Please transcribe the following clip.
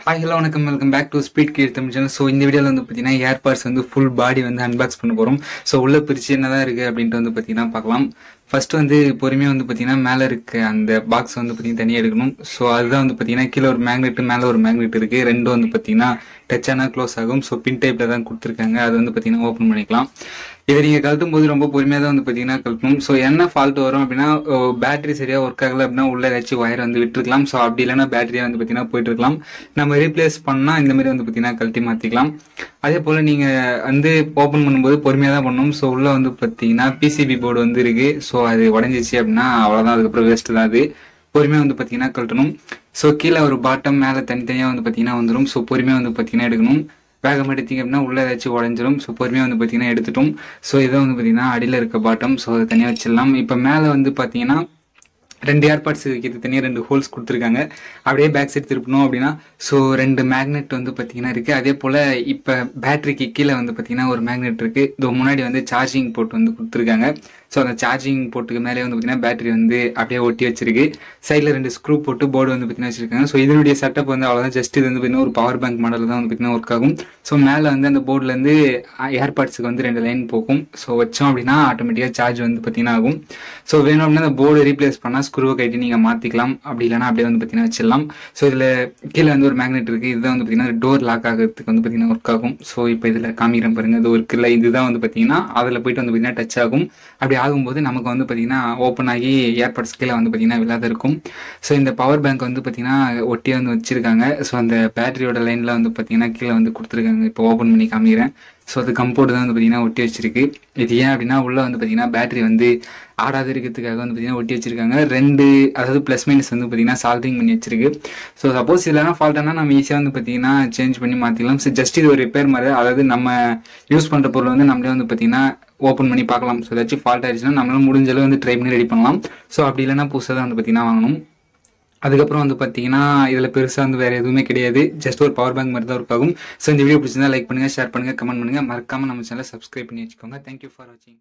Hi hello வணக்கம் welcome back to Speed Create Tamil channel. So இந்த வீடியோவில் வந்து பார்த்தீங்கன்னா ஏர்பாட்ஸ் வந்து ஃபுல் பாடி வந்து அன்பாக்ஸ் பண்ண போகிறோம். ஸோ உள்ள பிரிச்சு என்னதான் இருக்குது அப்படின்ட்டு வந்து பார்த்தீங்கன்னா பார்க்கலாம். ஃபர்ஸ்ட் வந்து பொறுமையாக வந்து பார்த்தீங்கன்னா மேலே இருக்க அந்த பாக்ஸ் வந்து பார்த்தீங்கன்னா தனியாக எடுக்கணும். ஸோ அதுதான் வந்து பார்த்தீங்கன்னா கீழே ஒரு மேக்னெட் மேலே ஒரு மேக்னெட் இருக்குது. ரெண்டும் வந்து பார்த்தீங்கன்னா டச் ஆனால் க்ளோஸ் ஆகும். ஸோ பின் டைப்பில் தான் கொடுத்துருக்காங்க. அது வந்து பார்த்தீங்கன்னா ஓப்பன் பண்ணிக்கலாம். இதை நீங்கள் கழட்டும் போது ரொம்ப பொறுமையாக தான் வந்து பார்த்தீங்கன்னா கழட்டணும். ஸோ என்ன ஃபால்ட் வரும் அப்படின்னா பேட்டரி சரியாக ஒர்க் ஆகலை அப்படின்னா உள்ள ஏதாச்சும் ஒயர் வந்து விட்டுருக்கலாம். ஸோ அப்படி இல்லைன்னா பேட்டரியாக வந்து பார்த்தீங்கன்னா போயிட்டு இருக்கலாம். நம்ம ரீப்ளேஸ் பண்ணால் இந்த மாதிரி வந்து பார்த்தீங்கன்னா கழட்டி மாற்றிக்கலாம். அதே போல் நீங்கள் வந்து ஓப்பன் பண்ணும்போது பொறுமையாக தான் பண்ணணும். ஸோ உள்ளே வந்து பார்த்தீங்கன்னா பிசிபி போர்டு வந்து இருக்குது. ஸோ அது உடஞ்சிச்சு அப்படின்னா அவ்வளோதான், அதுக்கப்புறம் வேஸ்ட்டு தான். அது பொறுமையாக வந்து பார்த்தீங்கன்னா கழட்டணும். ஸோ கீழே ஒரு பாட்டம் மேலே தனித்தனியாக வந்து பார்த்தீங்கன்னா வந்துடும். ஸோ பொறுமையாக வந்து பார்த்தீங்கன்னா எடுக்கணும். வேகம் எடுத்தீங்க அப்படின்னா உள்ள ஏதாச்சும் உடஞ்சிரும். ஸோ பொறுமையாக வந்து பார்த்தீங்கன்னா எடுத்துட்டோம். ஸோ இதை வந்து பார்த்தீங்கன்னா அடியில் இருக்க பாட்டம். ஸோ அதை தனியாக வச்சிடலாம். இப்போ மேலே வந்து பார்த்தீங்கன்னா 2 ஏர்பாட்ஸ் வைக்கிறது தனியாக 2 ஹோல்ஸ் கொடுத்துருக்காங்க. அப்படியே பேக் சைட் திருப்பணும் அப்படின்னா ஸோ 2 மேக்னெட் வந்து பார்த்தீங்கன்னா இருக்குது. அதே போல் இப்போ பேட்டரிக்கு கீழே வந்து பார்த்தீங்கன்னா ஒரு மேக்னெட் இருக்குது. இது முன்னாடி வந்து சார்ஜிங் போர்ட் வந்து கொடுத்துருக்காங்க. ஸோ அந்த சார்ஜிங் போர்ட்டுக்கு மேலே வந்து பார்த்தீங்கன்னா பேட்டரி வந்து அப்படியே ஒட்டி வச்சிருக்கு. சைடில் 2 ஸ்க்ரூ போட்டு போர்டு வந்து பார்த்தீங்கன்னா வச்சிருக்காங்க. ஸோ இதனுடைய செட்டப் வந்து அவ்வளோதான். ஜஸ்ட் இது வந்து பார்த்தீங்கன்னா ஒரு பவர் பேங்க் மாடலில் தான் வந்து பார்த்தீங்கன்னா ஒர்க் ஆகும். ஸோ மேலே வந்து அந்த போர்ட்லேருந்து ஏர்பாட்ஸுக்கு வந்து 2 லைன் போகும். ஸோ வச்சோம் அப்படின்னா ஆட்டோமேட்டிக்காக சார்ஜ் வந்து பார்த்தீங்கன்னா ஆகும். ஸோ வேணும் அப்படின்னா அந்த போர்டு ரீப்ளேஸ் பண்ணால் ஸ்க்ரூவை கட்டி நீங்கள் மாற்றிக்கலாம். அப்படி இல்லைனா அப்படியே வந்து பார்த்தீங்கன்னா வச்சிடலாம். ஸோ இதில் கீழே வந்து ஒரு மேக்னெட் இருக்குது. இதுதான் வந்து பார்த்தீங்கன்னா டோர் லாக் ஆகிறதுக்கு வந்து பார்த்தீங்கன்னா ஒர்க் ஆகும். ஸோ இப்போ இதில் காமிக்கிறேன் பாருங்கள். இது இருக்குல்ல, இதுதான் வந்து பார்த்தீங்கன்னா அதில் போயிட்டு வந்து பார்த்தீங்கன்னா டச் ஆகும். அப்படி ஆகும்போது நமக்கு வந்து பார்த்தீங்கன்னா ஓப்பன் ஆகி ஏர்பாட்ஸ் கீழே வந்து பார்த்தீங்கன்னா விழாத இருக்கும். ஸோ இந்த பவர் பேங்க் வந்து பார்த்தீங்கன்னா ஒட்டி வந்து வச்சிருக்காங்க. ஸோ அந்த பேட்டரியோட லைனில் வந்து பார்த்தீங்கன்னா கீழே வந்து கொடுத்துருக்காங்க. இப்போ ஓப்பன் பண்ணி காமிக்கிறேன். ஸோ அது கம்போர்டு தான் வந்து பார்த்தீங்கன்னா ஒட்டி வச்சிருக்கு. இது ஏன் அப்படின்னா உள்ள வந்து பார்த்தீங்கன்னா பேட்டரி வந்து ஆடாது இருக்கிறதுக்காக வந்து பார்த்தீங்கன்னா ஒட்டி வச்சிருக்காங்க. 2 அதாவது ப்ளஸ் மைனஸ் வந்து பார்த்தீங்கன்னா சால்டிங் பண்ணி வச்சிருக்கு. ஸோ சப்போஸ் இல்லைனா ஃபால்ட்டானா நம்ம ஈஸியாக வந்து பார்த்தீங்கன்னா சேஞ்ச் பண்ணி மாற்றிக்கலாம். ஸோ ஜஸ்ட் இது ஒரு ரிப்பேர் மாதிரி, அதாவது நம்ம யூஸ் பண்ணுற பொருள் வந்து நம்மளே வந்து பார்த்தீங்கன்னா ஓப்பன் பண்ணி பார்க்கலாம். ஸோ ஏதாச்சும் ஃபால்ட் ஆயிடுச்சுன்னா நம்மளால முடிஞ்ச அளவு வந்து ட்ரை பண்ணி ரெடி பண்ணலாம். ஸோ அப்படி இல்லைனா புதுசாக தான் வந்து பார்த்தீங்கன்னா வாங்கணும். அதுக்கப்புறம் வந்து பார்த்தீங்கன்னா இதில் பெருசாக வந்து வேறு எதுவுமே கிடையாது. ஜஸ்ட் ஒரு பவர் பேங்க் மாதிரி தான் ஒர்க் ஆகும். ஸோ இந்த வீடியோ பிடிச்சிருந்தா லைக் பண்ணுங்கள், ஷேர் பண்ணுங்கள், கமெண்ட் பண்ணுங்கள். மறக்காமல் நம்ம சேனலை சப்ஸ்கிரைப் பண்ணி வச்சுக்கோங்க. தேங்க்யூ ஃபார் வாட்சிங்.